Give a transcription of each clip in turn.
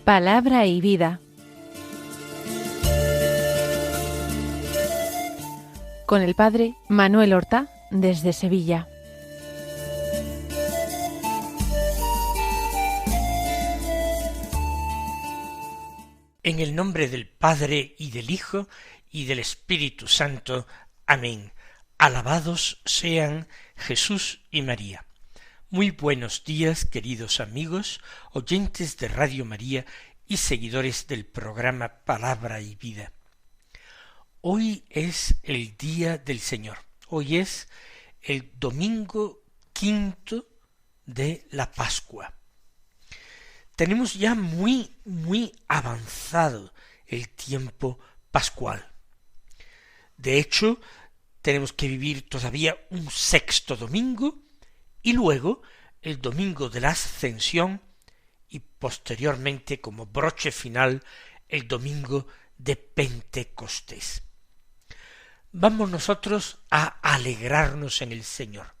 Palabra y vida. Con el padre Manuel Horta, desde Sevilla. En el nombre del Padre, y del Hijo, y del Espíritu Santo. Amén. Alabados sean Jesús y María. Muy buenos días, queridos amigos, oyentes de Radio María y seguidores del programa Palabra y Vida. Hoy es el Día del Señor. Hoy es el domingo quinto de la Pascua. Tenemos ya muy avanzado el tiempo pascual. De hecho, tenemos que vivir todavía un sexto domingo y luego el domingo de la Ascensión y posteriormente, como broche final, el domingo de Pentecostés. Vamos nosotros a alegrarnos en el Señor.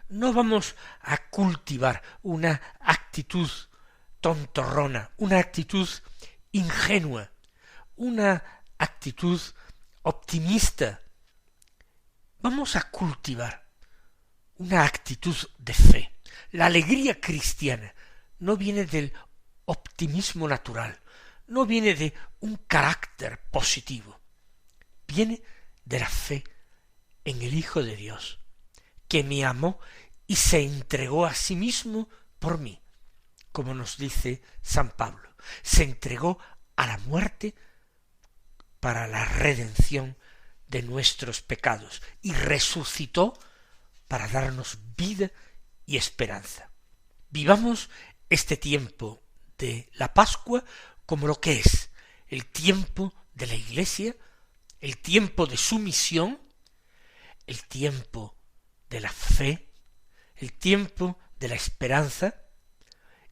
No vamos a cultivar una actitud tontorrona, una actitud ingenua, una actitud optimista. Vamos a cultivar una actitud de fe. La alegría cristiana no viene del optimismo natural, no viene de un carácter positivo, viene de la fe en el Hijo de Dios, que me amó y se entregó a sí mismo por mí. Como nos dice San Pablo, se entregó a la muerte para la redención de nuestros pecados y resucitó para darnos vida y esperanza. Vivamos este tiempo de la Pascua como lo que es el tiempo de la Iglesia, el tiempo de su misión, el tiempo de la fe, el tiempo de la esperanza.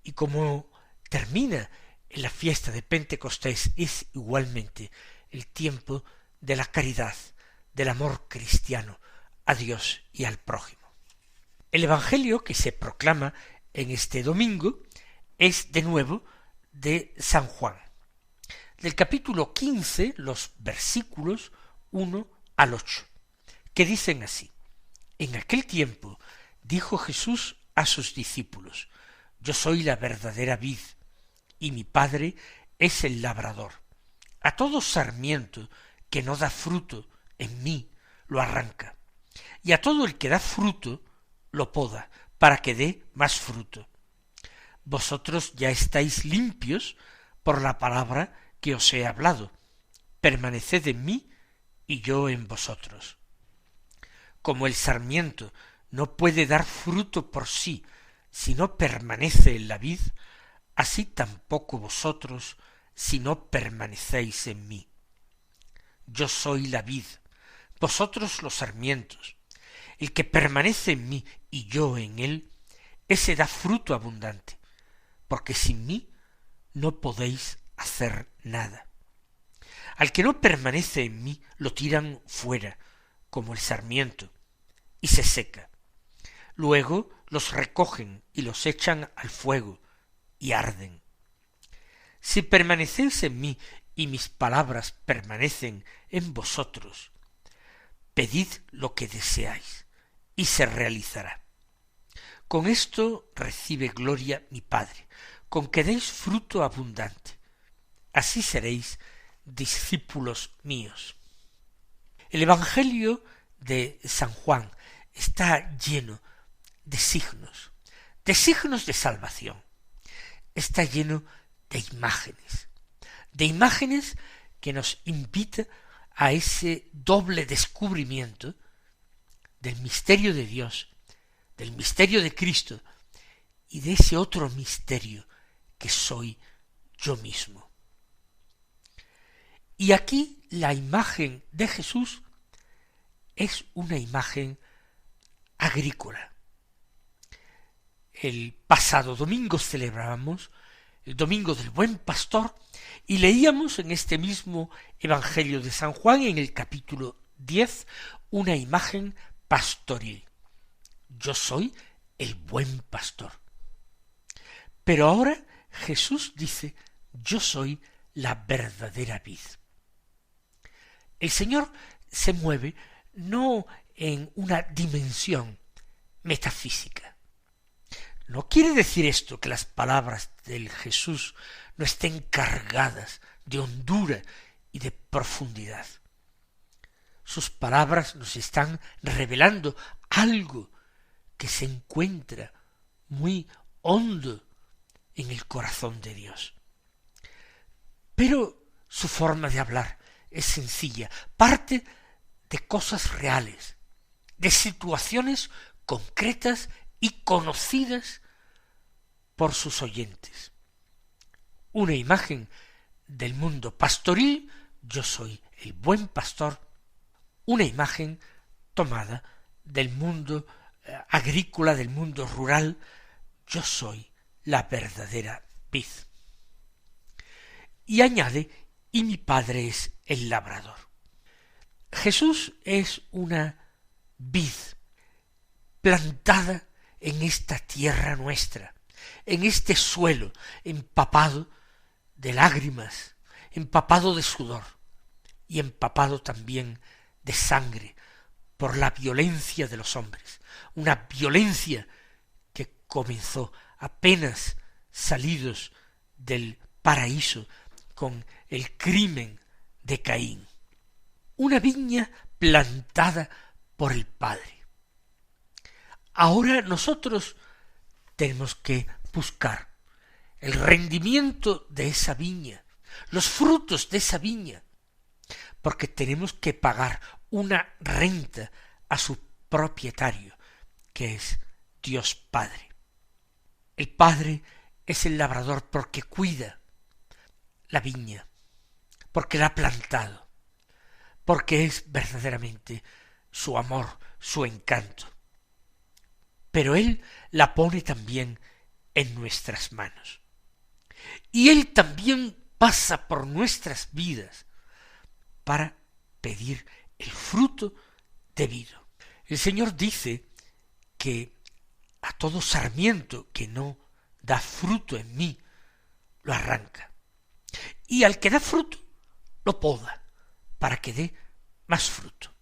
Y como termina en la fiesta de Pentecostés, es igualmente el tiempo de la caridad, del amor cristiano a Dios y al prójimo. El Evangelio que se proclama en este domingo es de nuevo de San Juan. Del capítulo 15, los versículos 1 al 8, que dicen así: En aquel tiempo dijo Jesús a sus discípulos: Yo soy la verdadera vid, y mi Padre es el labrador. A todo sarmiento que no da fruto en mí, lo arranca, y a todo el que da fruto, lo poda, para que dé más fruto. Vosotros ya estáis limpios por la palabra que os he hablado. Permaneced en mí, y yo en vosotros. Como el sarmiento no puede dar fruto por sí, si no permanece en la vid, así tampoco vosotros, si no permanecéis en mí. Yo soy la vid, vosotros los sarmientos. El que permanece en mí y yo en él, ese da fruto abundante, porque sin mí no podéis hacer nada. Al que no permanece en mí, lo tiran fuera, como el sarmiento, y se seca. Luego los recogen y los echan al fuego, y arden. Si permanecéis en mí y mis palabras permanecen en vosotros, pedid lo que deseáis, y se realizará. Con esto recibe gloria mi Padre, con que deis fruto abundante. Así seréis discípulos míos. El Evangelio de San Juan está lleno de signos de salvación. Está lleno de imágenes que nos invita a ese doble descubrimiento del misterio de Dios, del misterio de Cristo y de ese otro misterio que soy yo mismo. Y aquí la imagen de Jesús es una imagen agrícola. El pasado domingo celebrábamos el domingo del Buen Pastor, y leíamos en este mismo Evangelio de San Juan, en el capítulo 10, una imagen pastoril. Yo soy el buen pastor. Pero ahora Jesús dice, yo soy la verdadera vid. El Señor se mueve no en una dimensión metafísica. No quiere decir esto que las palabras del Jesús no estén cargadas de hondura y de profundidad. Sus palabras nos están revelando algo que se encuentra muy hondo en el corazón de Dios. Pero su forma de hablar es sencilla, parte de cosas reales, de situaciones concretas y conocidas por sus oyentes. Una imagen del mundo pastoril, yo soy el buen pastor, una imagen tomada del mundo agrícola, del mundo rural, yo soy la verdadera vid. Y añade, y mi Padre es el labrador. Jesús es una vid plantada en esta tierra nuestra, en este suelo empapado de lágrimas, empapado de sudor y empapado también de sangre por la violencia de los hombres, una violencia que comenzó apenas salidos del paraíso con el crimen de Caín. Una viña plantada por el Padre. Ahora nosotros tenemos que buscar el rendimiento de esa viña, los frutos de esa viña, porque tenemos que pagar una renta a su propietario, que es Dios Padre. El Padre es el labrador porque cuida la viña, porque la ha plantado, porque es verdaderamente su amor, su encanto. Pero Él la pone también en nuestras manos. Y Él también pasa por nuestras vidas para pedir el fruto debido. El Señor dice que a todo sarmiento que no da fruto en mí, lo arranca. Y al que da fruto, lo poda, para que dé más fruto.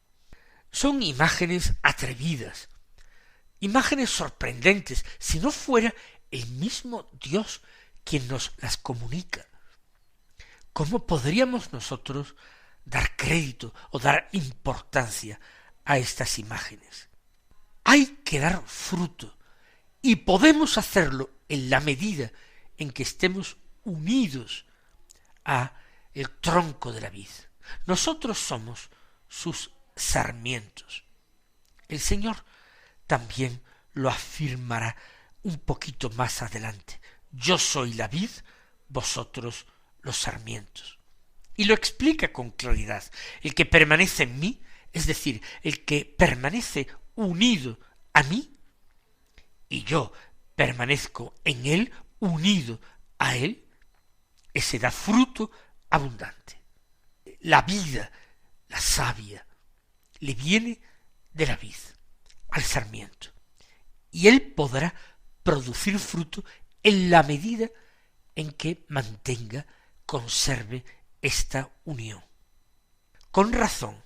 Son imágenes atrevidas, imágenes sorprendentes, si no fuera el mismo Dios quien nos las comunica. ¿Cómo podríamos nosotros dar crédito o dar importancia a estas imágenes? Hay que dar fruto, y podemos hacerlo en la medida en que estemos unidos a el tronco de la vid. Nosotros somos sus sarmientos. El Señor también lo afirmará un poquito más adelante. Yo soy la vid, vosotros los sarmientos. Y lo explica con claridad. El que permanece en mí, es decir, el que permanece unido a mí, y yo permanezco en él, unido a él, ese da fruto abundante. La vida, la savia, le viene de la vid al sarmiento, y él podrá producir fruto en la medida en que mantenga, conserve esta unión. Con razón,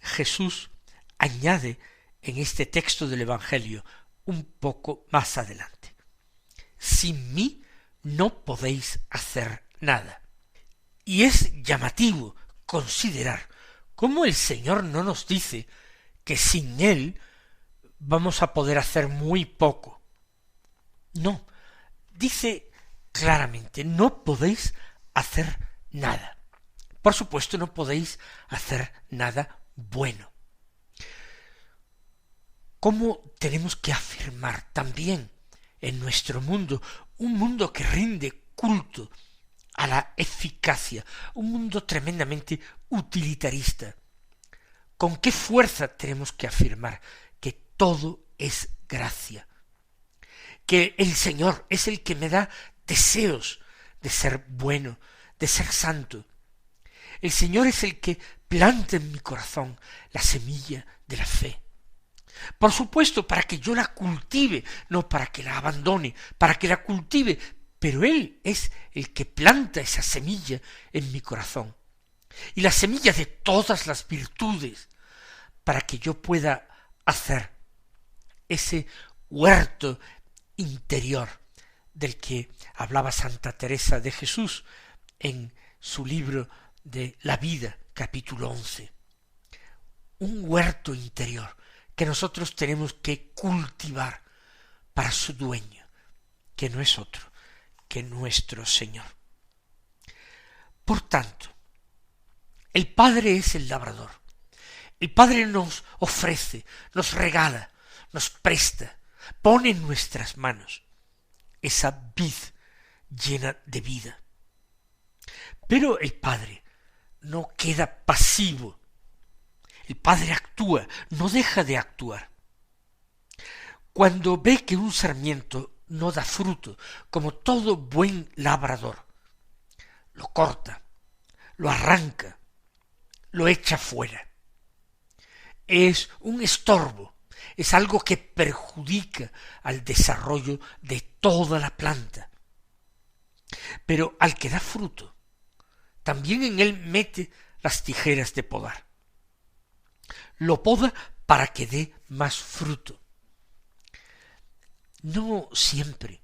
Jesús añade en este texto del Evangelio un poco más adelante: sin mí no podéis hacer nada. Y es llamativo considerar cómo el Señor no nos dice que sin Él vamos a poder hacer muy poco. No, dice claramente, no podéis hacer nada. Por supuesto, no podéis hacer nada bueno. ¿Cómo tenemos que afirmar también en nuestro mundo, un mundo que rinde culto a la eficacia, un mundo tremendamente utilitarista? ¿Con qué fuerza tenemos que afirmar que todo es gracia? Que el Señor es el que me da deseos de ser bueno, de ser santo. El Señor es el que planta en mi corazón la semilla de la fe. Por supuesto, para que yo la cultive, no para que la abandone, para que la cultive, pero Él es el que planta esa semilla en mi corazón. Y la semilla de todas las virtudes, para que yo pueda hacer ese huerto interior del que hablaba Santa Teresa de Jesús en su libro de la vida, capítulo 11. Un huerto interior que nosotros tenemos que cultivar para su dueño, que no es otro que nuestro Señor. Por tanto, el Padre es el labrador. El Padre nos ofrece, nos regala, nos presta, pone en nuestras manos esa vid llena de vida. Pero el Padre no queda pasivo. El Padre actúa, no deja de actuar. Cuando ve que un sarmiento no da fruto, como todo buen labrador, lo corta, lo arranca, lo echa fuera. Es un estorbo, es algo que perjudica al desarrollo de toda la planta. Pero al que da fruto, también en él mete las tijeras de podar. Lo poda para que dé más fruto. No siempre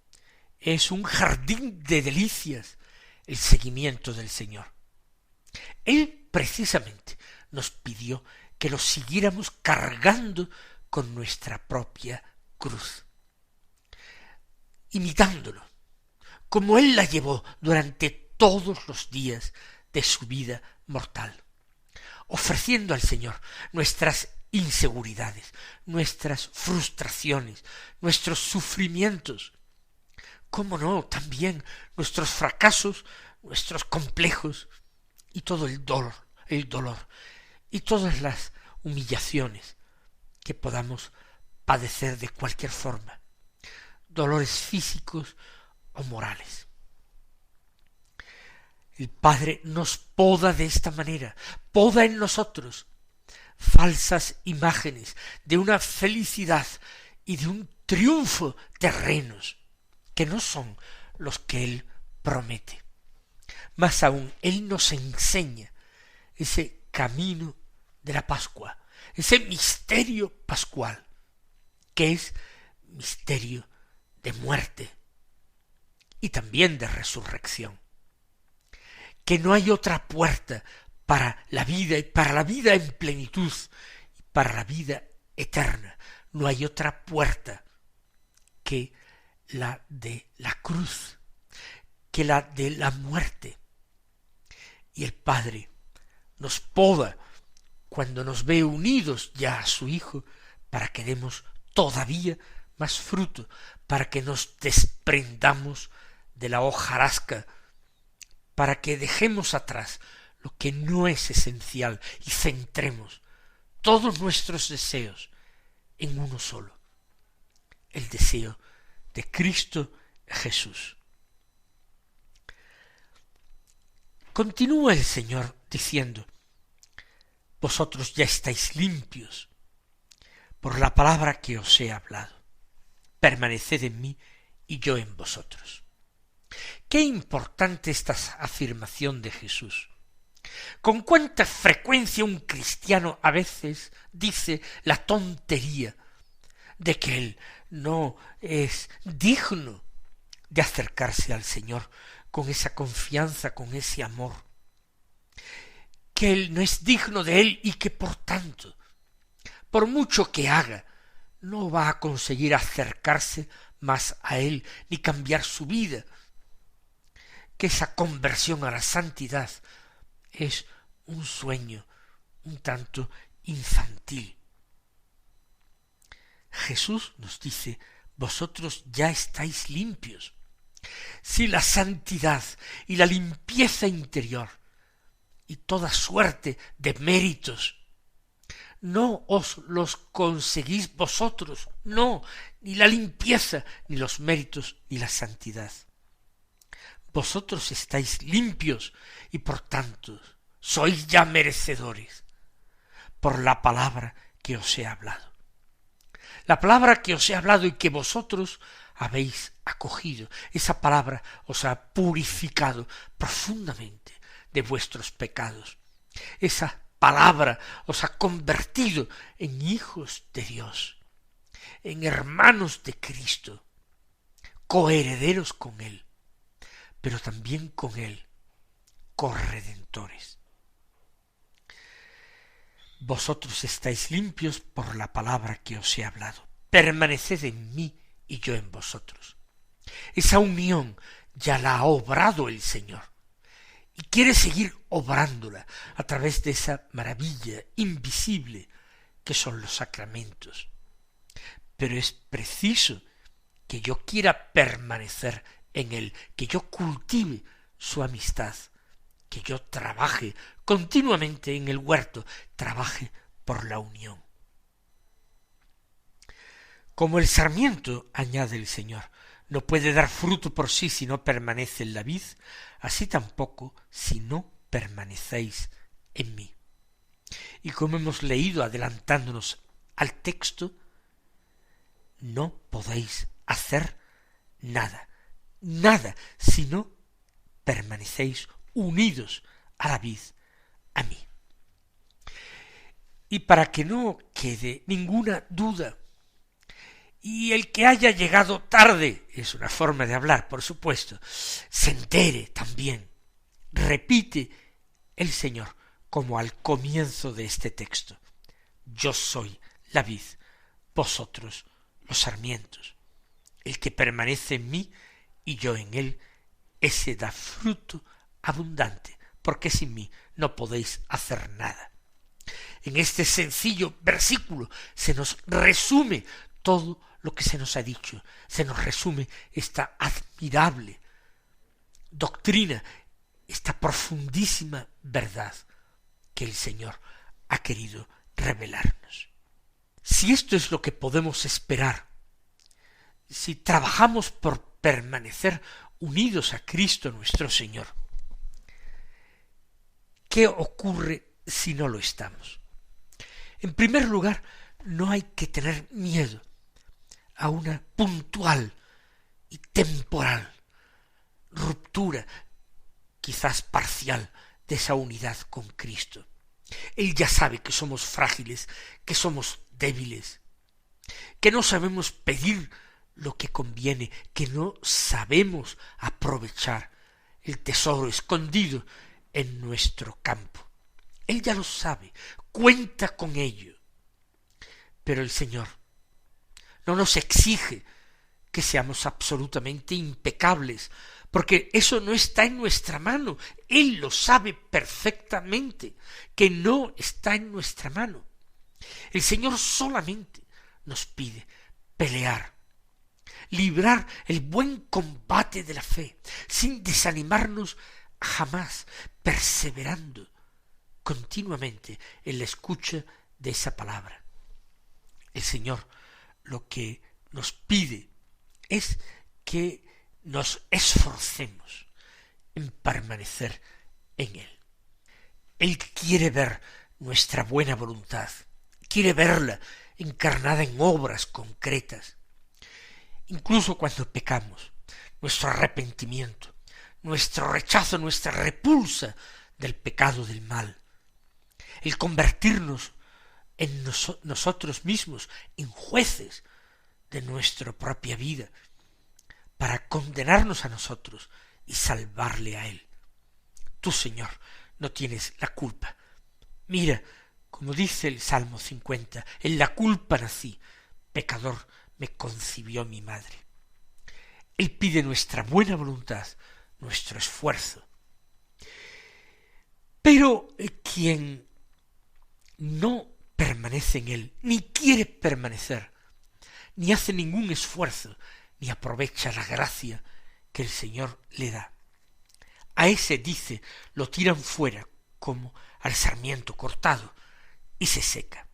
es un jardín de delicias el seguimiento del Señor. Él precisamente nos pidió que lo siguiéramos cargando con nuestra propia cruz, imitándolo, como Él la llevó durante todos los días de su vida mortal, ofreciendo al Señor nuestras inseguridades, nuestras frustraciones, nuestros sufrimientos, cómo no, también nuestros fracasos, nuestros complejos y todo el dolor y todas las humillaciones que podamos padecer de cualquier forma, dolores físicos o morales. El Padre nos poda de esta manera, poda en nosotros falsas imágenes de una felicidad y de un triunfo terrenos que no son los que Él promete. Más aún, Él nos enseña ese camino de la Pascua, ese misterio pascual, que es misterio de muerte y también de resurrección. Que no hay otra puerta para la vida y para la vida en plenitud y para la vida eterna. No hay otra puerta que la de la cruz, que la de la muerte. Y el Padre nos poda cuando nos ve unidos ya a su Hijo para que demos todavía más fruto, para que nos desprendamos de la hojarasca, para que dejemos atrás lo que no es esencial y centremos todos nuestros deseos en uno solo, el deseo de Cristo Jesús. Continúa el Señor diciendo: vosotros ya estáis limpios por la palabra que os he hablado. Permaneced en mí y yo en vosotros. Qué importante esta afirmación de Jesús. Con cuánta frecuencia un cristiano a veces dice la tontería de que él no es digno de acercarse al Señor con esa confianza, con ese amor, que él no es digno de él y que por tanto, por mucho que haga, no va a conseguir acercarse más a él ni cambiar su vida, que esa conversión a la santidad es un sueño un tanto infantil. Jesús nos dice: vosotros ya estáis limpios. Si la santidad y la limpieza interior y toda suerte de méritos no os los conseguís vosotros, no, ni la limpieza, ni los méritos, ni la santidad. vosotros estáis limpios y por tanto sois ya merecedores por la palabra que os he hablado. La palabra que os he hablado y que vosotros habéis acogido, esa palabra os ha purificado profundamente de vuestros pecados. Esa palabra os ha convertido en hijos de Dios, en hermanos de Cristo, coherederos con Él, pero también con Él, corredentores. Vosotros estáis limpios por la palabra que os he hablado. Permaneced en mí y yo en vosotros. Esa unión ya la ha obrado el Señor y quiere seguir obrándola a través de esa maravilla invisible que son los sacramentos. Pero es preciso que yo quiera permanecer en Él, que yo cultive su amistad, que yo trabaje continuamente en el huerto, trabaje por la unión. Como el sarmiento, añade el Señor, no puede dar fruto por sí si no permanece en la vid, así tampoco si no permanecéis en mí. Y como hemos leído adelantándonos al texto, no podéis hacer nada, si no permanecéis unidos a la vid, a mí. Y para que no quede ninguna duda, y el que haya llegado tarde, es una forma de hablar, por supuesto, se entere también, repite el Señor como al comienzo de este texto: yo soy la vid, vosotros los sarmientos. El que permanece en mí y yo en él, ese da fruto abundante, porque sin mí no podéis hacer nada. En este sencillo versículo se nos resume todo lo que se nos ha dicho, se nos resume esta admirable doctrina, esta profundísima verdad que el Señor ha querido revelarnos. Si esto es lo que podemos esperar, si trabajamos por permanecer unidos a Cristo nuestro Señor, ¿qué ocurre si no lo estamos? En primer lugar, no hay que tener miedo a una puntual y temporal ruptura, quizás parcial, de esa unidad con Cristo. Él ya sabe que somos frágiles, que somos débiles, que no sabemos pedir lo que conviene, que no sabemos aprovechar el tesoro escondido en nuestro campo. Él ya lo sabe, cuenta con ello. Pero el Señor no nos exige que seamos absolutamente impecables, porque eso no está en nuestra mano. Él lo sabe perfectamente, que no está en nuestra mano. El Señor solamente nos pide pelear, librar el buen combate de la fe, sin desanimarnos jamás, perseverando continuamente en la escucha de esa palabra. El Señor lo que nos pide es que nos esforcemos en permanecer en Él. Él quiere ver nuestra buena voluntad, quiere verla encarnada en obras concretas. Incluso cuando pecamos, nuestro arrepentimiento, nuestro rechazo, nuestra repulsa del pecado, del mal, el convertirnos en nosotros mismos en jueces de nuestra propia vida, para condenarnos a nosotros y salvarle a Él. Tú, Señor, no tienes la culpa. Mira, como dice el Salmo 50, en la culpa nací, pecador me concibió mi madre. Él pide nuestra buena voluntad, nuestro esfuerzo. Pero quien no permanece en Él, ni quiere permanecer, ni hace ningún esfuerzo, ni aprovecha la gracia que el Señor le da, a ese, dice, lo tiran fuera como al sarmiento cortado y se seca.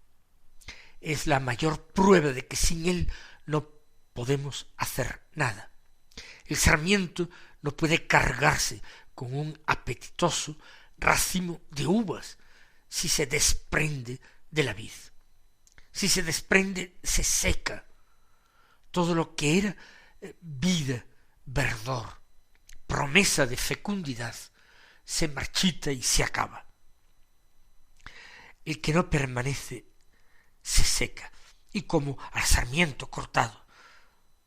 Es la mayor prueba de que sin Él no podemos hacer nada. El sarmiento no puede cargarse con un apetitoso racimo de uvas si se desprende de la vid. Si se desprende, se seca. Todo lo que era vida, verdor, promesa de fecundidad, se marchita y se acaba. El que no permanece se seca, y como al sarmiento cortado,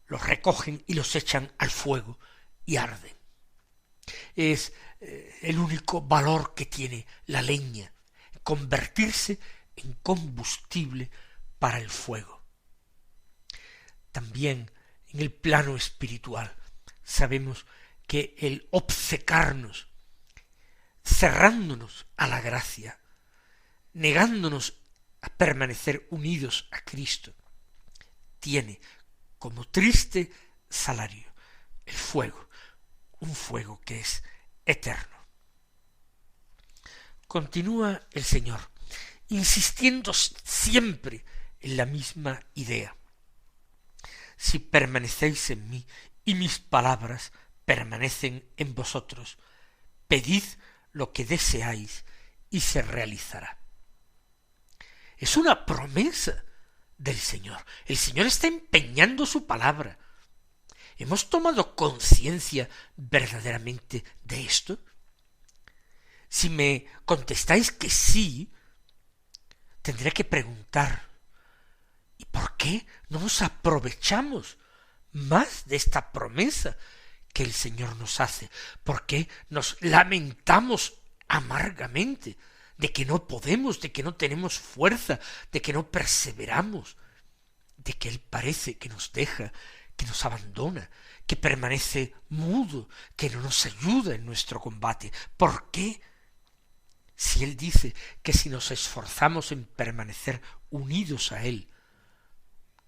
los recogen y los echan al fuego y arden. Es el único valor que tiene la leña, convertirse en combustible para el fuego. También en el plano espiritual sabemos que el obcecarnos, cerrándonos a la gracia, negándonos a permanecer unidos a Cristo, tiene como triste salario el fuego, un fuego que es eterno. Continúa el Señor, insistiendo siempre en la misma idea. Si permanecéis en mí y mis palabras permanecen en vosotros, pedid lo que deseáis y se realizará. Es una promesa del Señor. El Señor está empeñando su palabra. ¿Hemos tomado conciencia verdaderamente de esto? Si me contestáis que sí, tendré que preguntar, ¿y por qué no nos aprovechamos más de esta promesa que el Señor nos hace? ¿Por qué nos lamentamos amargamente de que no podemos, de que no tenemos fuerza, de que no perseveramos, de que Él parece que nos deja, que nos abandona, que permanece mudo, que no nos ayuda en nuestro combate? ¿Por qué? Si Él dice que si nos esforzamos en permanecer unidos a Él,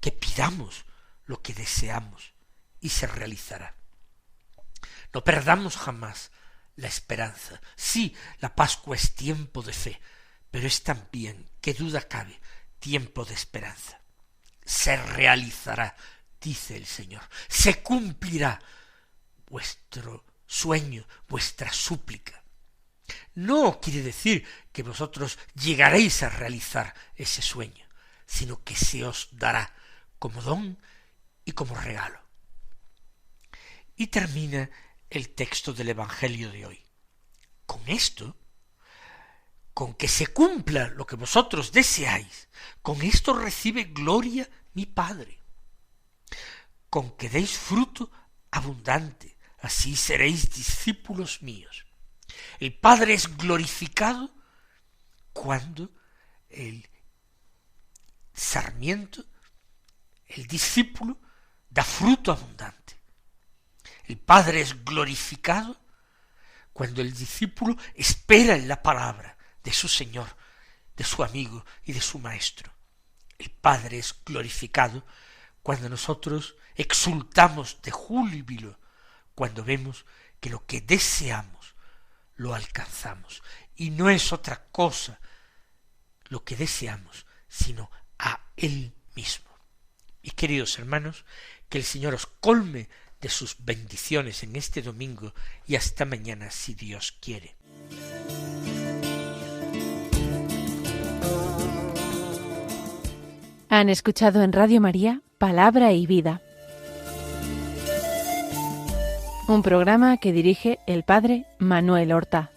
que pidamos lo que deseamos y se realizará. No perdamos jamás la esperanza. Sí, la Pascua es tiempo de fe, pero es también, qué duda cabe, tiempo de esperanza. Se realizará, dice el Señor, se cumplirá vuestro sueño, vuestra súplica. No quiere decir que vosotros llegaréis a realizar ese sueño, sino que se os dará como don y como regalo. Y termina el texto del Evangelio de hoy. Con esto, con que se cumpla lo que vosotros deseáis, con esto recibe gloria mi Padre. Con que deis fruto abundante, así seréis discípulos míos. El Padre es glorificado cuando el sarmiento, el discípulo, da fruto abundante. El Padre es glorificado cuando el discípulo espera en la palabra de su Señor, de su amigo y de su Maestro. El Padre es glorificado cuando nosotros exultamos de júbilo, cuando vemos que lo que deseamos lo alcanzamos. Y no es otra cosa lo que deseamos, sino a Él mismo. Y queridos hermanos, que el Señor os colme de sus bendiciones en este domingo y hasta mañana si Dios quiere. Han escuchado en Radio María Palabra y Vida, un programa que dirige el Padre Manuel Horta.